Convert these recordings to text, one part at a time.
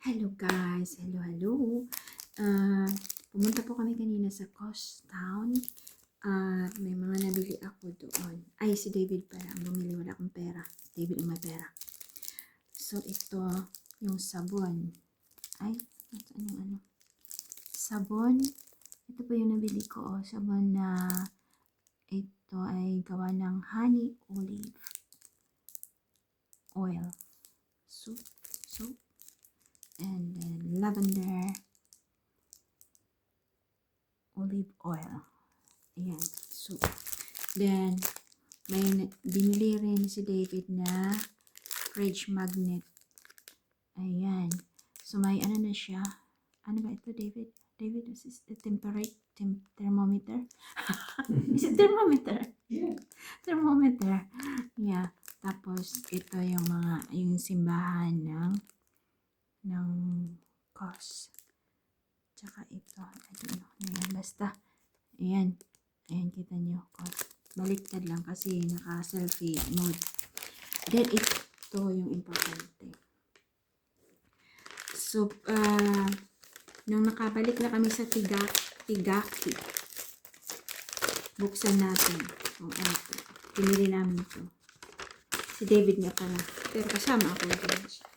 Hello guys! Hello! Ah, Pumunta po kami kanina sa Coast Town at may mga nabili ako doon. Ay, si David pala ang bumili. Wala akong pera. Si David ang may pera. So, ito yung sabon. Ay, saan yung ano? Sabon. Ito po yung nabili ko. Sabon na ito ay gawa ng honey olive oil. Soap. And then lavender olive oil. Ayan. So, then, may binili rin si David na fridge magnet. Ayan. So, may ano na siya. Ano ba ito, David? David, is this the thermometer? Is it thermometer? Yeah. Thermometer. Yeah. Tapos, ito yung simbahan ng cos. Tsaka ito. I don't know. Ayan, basta. Ayan. Ayan, kita nyo. Baliktad lang kasi naka-selfie mode. Then, ito yung importante. So, nung nakabalik na kami sa Tigaki, buksan natin. Pinili namin ito. Si David nga pala. Pero kasama ako din siya.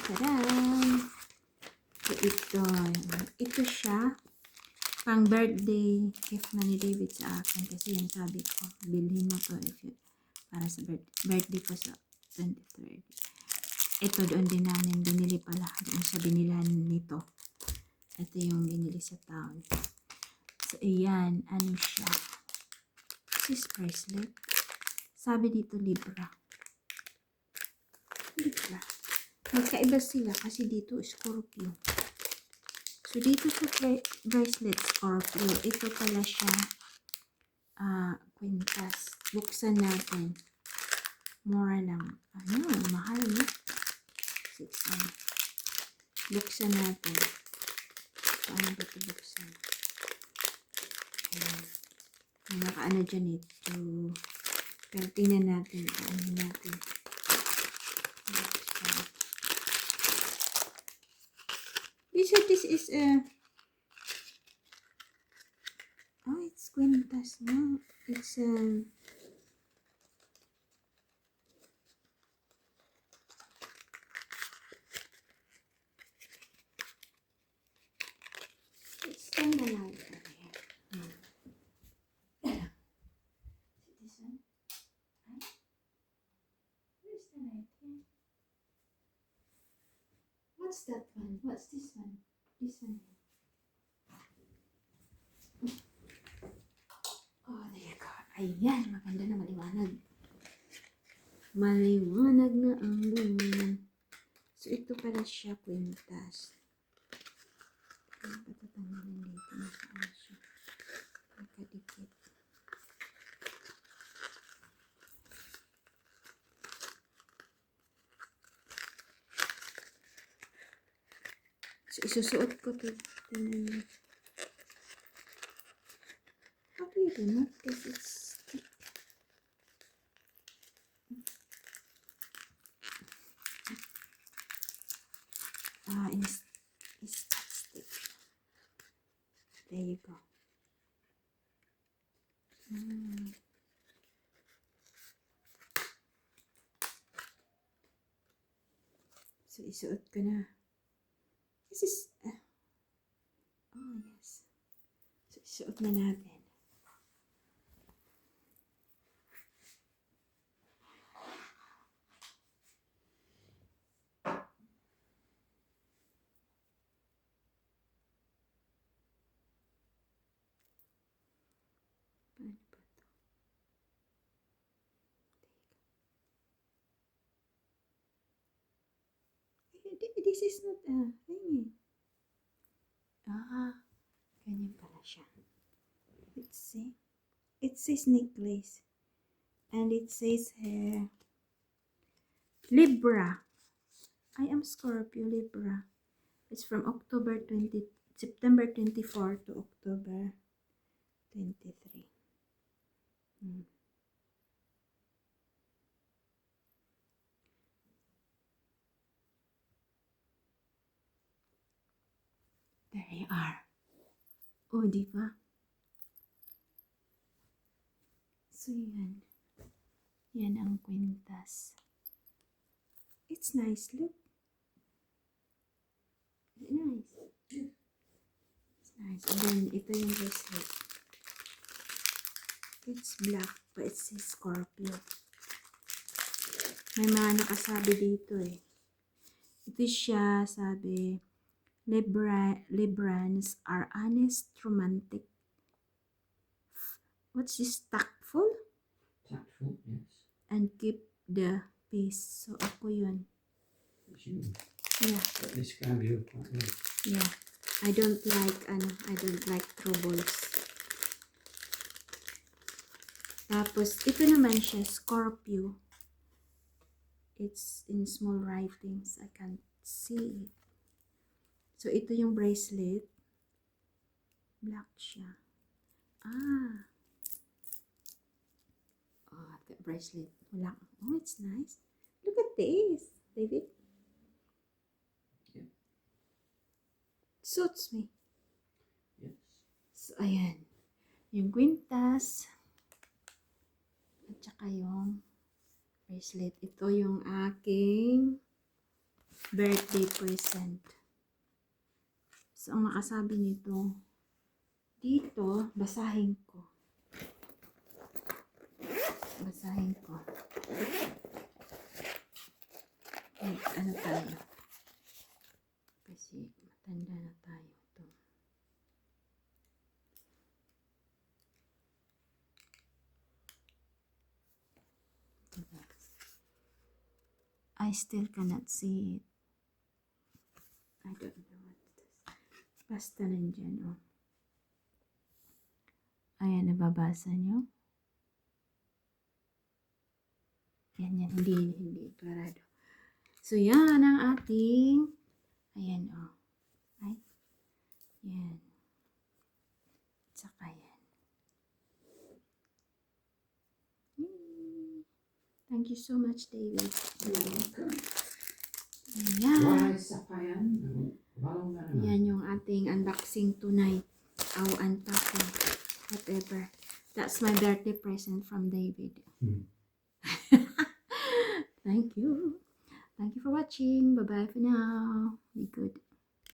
Tadaan! So, ito siya. Pang birthday gift na ni David sa akin kasi yung sabi ko, bilhin mo to para sa birthday ko sa 23rd. Ito doon din namin binili pala doon sa binilan nito. Ito yung binili sa town. So, ayan. Ano siya? This bracelet. Sabi dito, Libra. Magkaiba sila kasi dito, Scorpio. So, dito sa bracelet, Scorpio, ito pala siya, kwintas. Buksan natin. Mura lang. Ano, mahal, no? 600. Buksan natin. Paano ba ito buksan? Ayan. May nakaano dyan ito. Pero tingnan natin. Ano natin. This is it's kwintas, no? It's kind of like this one. Where's the light here? What's that one? What's this one? This one. Oh, there you go. Ayan, maganda na maliwanag. Maliwanag na ang buwan. So, ito pala siya, kwintas. Patatanggalin dito. Nasaan siya? Nakadikit. So, isusuot ko ito. How do you remove this? It's stick. It's that stick. There you go. So, isuot ko na. This is, oh yes. So, isuot na natin. Paano ba ito? This is not hanging. Ganyan pala siya. Let's see. It says necklace. And it says here, Libra. I am Scorpio Libra. It's from September 24 to October 23. they are. Oh, di ba? So, yan. Yan ang kwintas. It's nice. Look. Nice. It's nice. And then, ito yung bracelet. It's black, but it says Scorpio. May mga nakasabi dito eh. Ito siya, sabi, Librans are honest, romantic. What's this? Tactful? Tactful, yes. And keep the peace. So, ako yun. It's you. Yeah. That describes you quite well. Yeah. I don't like troubles. Tapos, ito naman siya, Scorpio. It's in small writings. I can't see it. So, ito yung bracelet. Black siya. Ah. Oh, the bracelet. Wala. Oh, it's nice. Look at this, David. Yeah. Suits me. Yes. So, ayan. Yung kwintas. At saka yung bracelet. Ito yung aking birthday present. So, ang makasabi nito, dito, basahin ko. Basahin ko. Ano tayo? Kasi matanda na tayo. Ito. I still cannot see it. I don't know what it is. Basta nandyan, oh. Ayan, nababasa nyo? Yan, hindi, parado. So, yan ang ating, ayan, oh. Ay, yan. Tsaka yan. Thank you so much, David. Ayan. Why Sapayan? Walang na naman. Yan yung ating unboxing tonight. Our unpacking. Whatever. That's my birthday present from David. Thank you. Thank you for watching. Bye-bye for now. Be good.